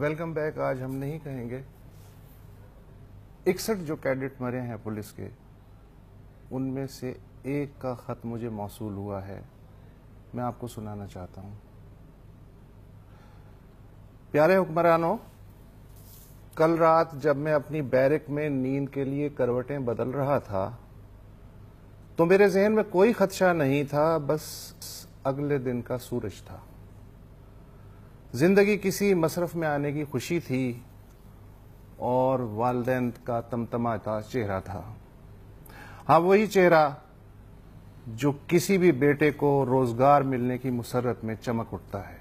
Welcome back آج ہم نہیں کہیں گے. 61 جو کیڈٹ مرے ہیں پولیس کے، ان میں سے ایک کا خط مجھے موصول ہوا ہے، میں آپ کو سنانا چاہتا ہوں. پیارے حکمرانوں، کل رات جب میں اپنی بیرک میں نیند کے لیے کروٹیں بدل رہا تھا تو میرے ذہن میں کوئی خدشہ نہیں تھا، بس اگلے دن کا سورج تھا. زندگی کسی مصرف میں آنے کی خوشی تھی اور والدین کا تمتماتا چہرہ تھا. ہاں، وہی چہرہ جو کسی بھی بیٹے کو روزگار ملنے کی مسرت میں چمک اٹھتا ہے.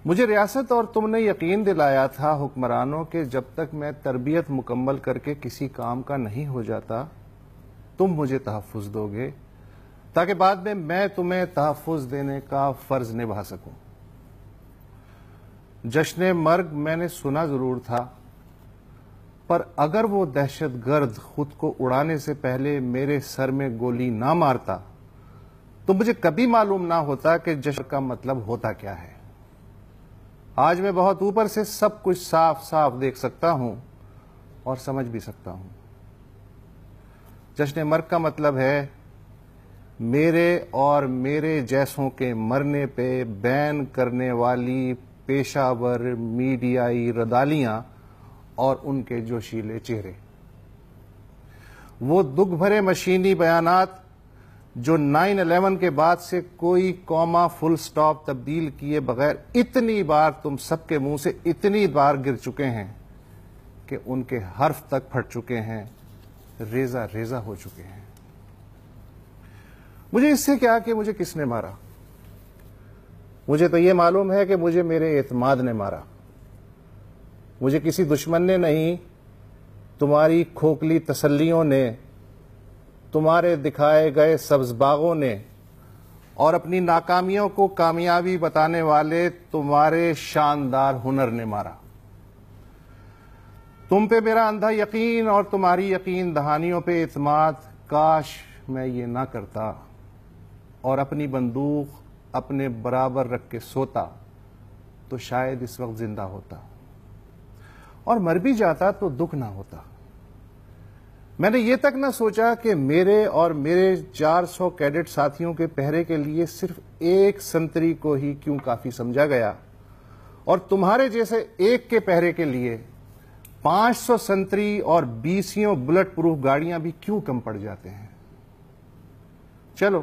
مجھے ریاست اور تم نے یقین دلایا تھا حکمرانوں کہ جب تک میں تربیت مکمل کر کے کسی کام کا نہیں ہو جاتا تم مجھے تحفظ دو گے، تاکہ بعد میں تمہیں تحفظ دینے کا فرض نبھا سکوں. جشن مرگ میں نے سنا ضرور تھا، پر اگر وہ دہشت گرد خود کو اڑانے سے پہلے میرے سر میں گولی نہ مارتا تو مجھے کبھی معلوم نہ ہوتا کہ جشن کا مطلب ہوتا کیا ہے. آج میں بہت اوپر سے سب کچھ صاف صاف دیکھ سکتا ہوں اور سمجھ بھی سکتا ہوں. جشن مرگ کا مطلب ہے میرے اور میرے جیسوں کے مرنے پہ بین کرنے والی پیشہ ور میڈیائی ردالیاں اور ان کے جوشیلے چہرے. وہ دکھ بھرے مشینی بیانات جو 9/11 کے بعد سے کوئی کوما فل سٹاپ تبدیل کیے بغیر اتنی بار تم سب کے منہ سے اتنی بار گر چکے ہیں کہ ان کے حرف تک پھٹ چکے ہیں، ریزہ ریزہ ہو چکے ہیں. مجھے اس سے کیا کہ مجھے کس نے مارا. مجھے تو یہ معلوم ہے کہ مجھے میرے اعتماد نے مارا. مجھے کسی دشمن نے نہیں، تمہاری کھوکھلی تسلیوں نے، تمہارے دکھائے گئے سبز باغوں نے اور اپنی ناکامیوں کو کامیابی بتانے والے تمہارے شاندار ہنر نے مارا. تم پہ میرا اندھا یقین اور تمہاری یقین دہانیوں پہ اعتماد، کاش میں یہ نہ کرتا اور اپنی بندوق اپنے برابر رکھ کے سوتا تو شاید اس وقت زندہ ہوتا، اور مر بھی جاتا تو دکھ نہ ہوتا. میں نے یہ تک نہ سوچا کہ میرے اور میرے 400 کیڈٹ ساتھیوں کے پہرے کے لیے صرف ایک سنتری کو ہی کیوں کافی سمجھا گیا اور تمہارے جیسے ایک کے پہرے کے لیے 500 سنتری اور 20 بلٹ پروف گاڑیاں بھی کیوں کم پڑ جاتے ہیں. چلو،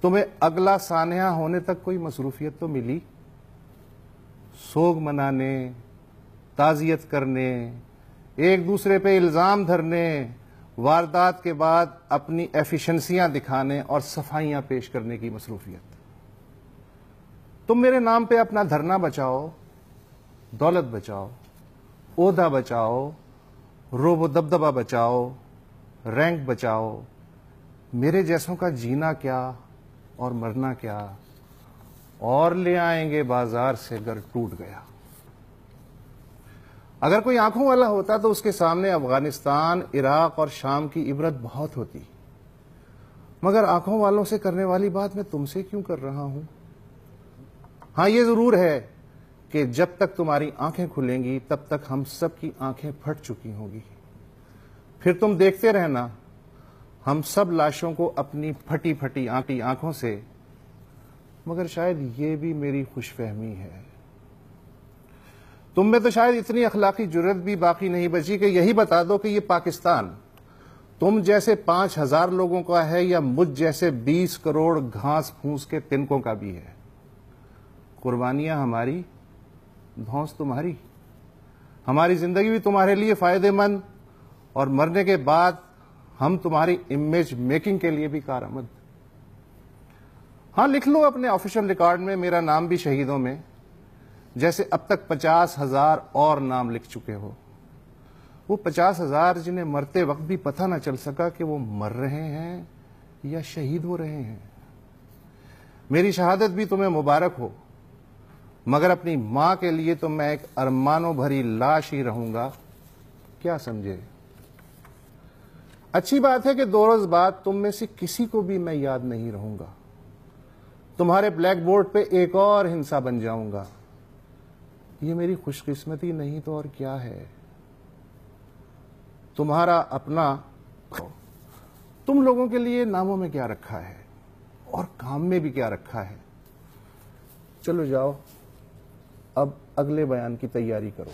تمہیں اگلا سانحہ ہونے تک کوئی مصروفیت تو ملی. سوگ منانے، تعزیت کرنے، ایک دوسرے پہ الزام دھرنے، واردات کے بعد اپنی ایفیشنسیاں دکھانے اور صفائیاں پیش کرنے کی مصروفیت. تم میرے نام پہ اپنا دھرنا بچاؤ، دولت بچاؤ، عہدہ بچاؤ، روب و دبدبہ بچاؤ، رینک بچاؤ. میرے جیسوں کا جینا کیا اور مرنا کیا، اور لے آئیں گے بازار سے گر ٹوٹ گیا. اگر کوئی آنکھوں والا ہوتا تو اس کے سامنے افغانستان، عراق اور شام کی عبرت بہت ہوتی، مگر آنکھوں والوں سے کرنے والی بات میں تم سے کیوں کر رہا ہوں. ہاں، یہ ضرور ہے کہ جب تک تمہاری آنکھیں کھلیں گی تب تک ہم سب کی آنکھیں پھٹ چکی ہوں گی. پھر تم دیکھتے رہنا ہم سب لاشوں کو اپنی پھٹی پھٹی آنکھوں سے. مگر شاید یہ بھی میری خوش فہمی ہے. تم میں تو شاید اتنی اخلاقی جرت بھی باقی نہیں بچی کہ یہی بتا دو کہ یہ پاکستان تم جیسے 5000 لوگوں کا ہے یا مجھ جیسے 20 کروڑ گھاس پھوس کے تنکوں کا بھی ہے. قربانیاں ہماری، دھونس تمہاری. ہماری زندگی بھی تمہارے لیے فائدہ مند اور مرنے کے بعد ہم تمہاری امیج میکنگ کے لیے بھی کارآمد. ہاں، لکھ لو اپنے آفیشل ریکارڈ میں میرا نام بھی شہیدوں میں، جیسے اب تک 50,000 اور نام لکھ چکے ہو. وہ 50,000 جنہیں مرتے وقت بھی پتہ نہ چل سکا کہ وہ مر رہے ہیں یا شہید ہو رہے ہیں. میری شہادت بھی تمہیں مبارک ہو، مگر اپنی ماں کے لیے تو میں ایک ارمانوں بھری لاش ہی رہوں گا. کیا سمجھے؟ اچھی بات ہے کہ 2 روز بعد تم میں سے کسی کو بھی میں یاد نہیں رہوں گا. تمہارے بلیک بورڈ پہ ایک اور ہنسا بن جاؤں گا. یہ میری خوش قسمتی نہیں تو اور کیا ہے؟ تمہارا اپنا، تم لوگوں کے لیے ناموں میں کیا رکھا ہے اور کام میں بھی کیا رکھا ہے؟ چلو جاؤ اب اگلے بیان کی تیاری کرو۔